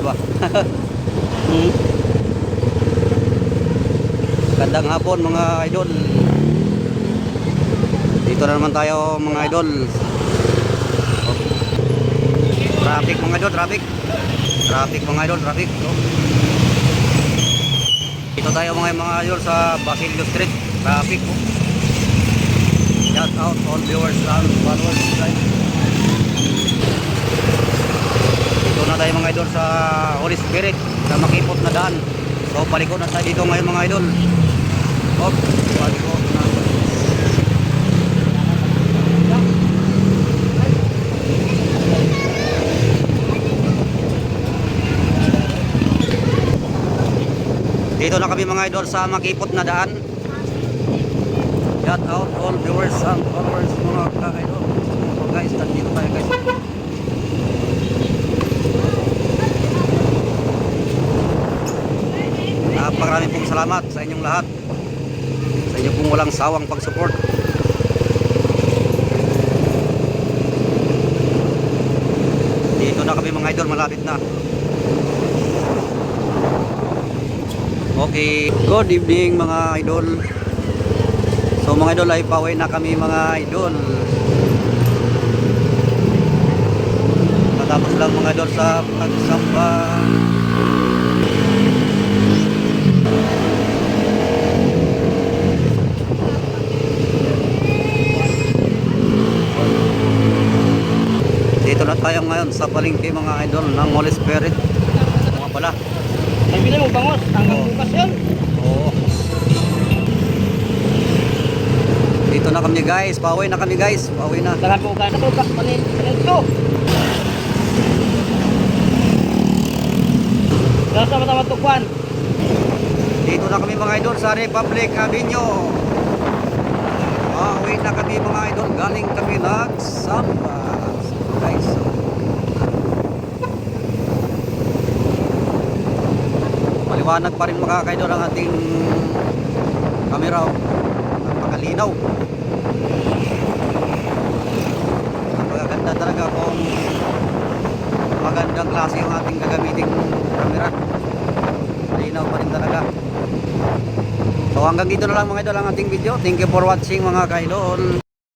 ba? Hmm. Gandang hapon mga idol. Dito na naman tayo mga idol. Traffic mga idol, traffic. Traffic mga idol, traffic. Dito tayo mga idol sa Basilio Street. Traffic po. Shout out all viewers and followers. Dito na tayo mga idol sa Holy Spirit, sa makipot na daan. So paliko na tayo dito ngayon mga idol. Hop, paliko na. Dito na kami mga idol sa makipot na daan. Shout out all viewers and followers mga ka-idol. So guys, nandito tayo guys. Napakarami pong salamat sa inyong lahat. Sa inyong pong walang sawang pag-support. Dito na kami mga idol, malapit na. Okay, good evening mga idol. So mga idol ay pauwi na kami mga idol. Matapos lang mga idol sa pagsamba. Dito na tayo ngayon sa palengke mga idol ng Holy Spirit. Mga pala. Ay, bilhin mo bangos, hanggang bukas yun. Oo. Dito na kami guys, pauwi na kami guys, pauwi na. Dagan po ka na to, panin ito. Dagan sa mata matukwan. Dito na kami mga idol sa Republic Avenue. Pauwi na kami mga idol, galing kami nagsamba. Guys, maliwanag pa rin mga kaidol ang ating camera. Napakalinaw. Magaganda talaga kung magandang klase yung ating gagamiting camera. Malinaw pa rin talaga. So hanggang dito na lang mga idol ang ating video. Thank you for watching mga kaidol.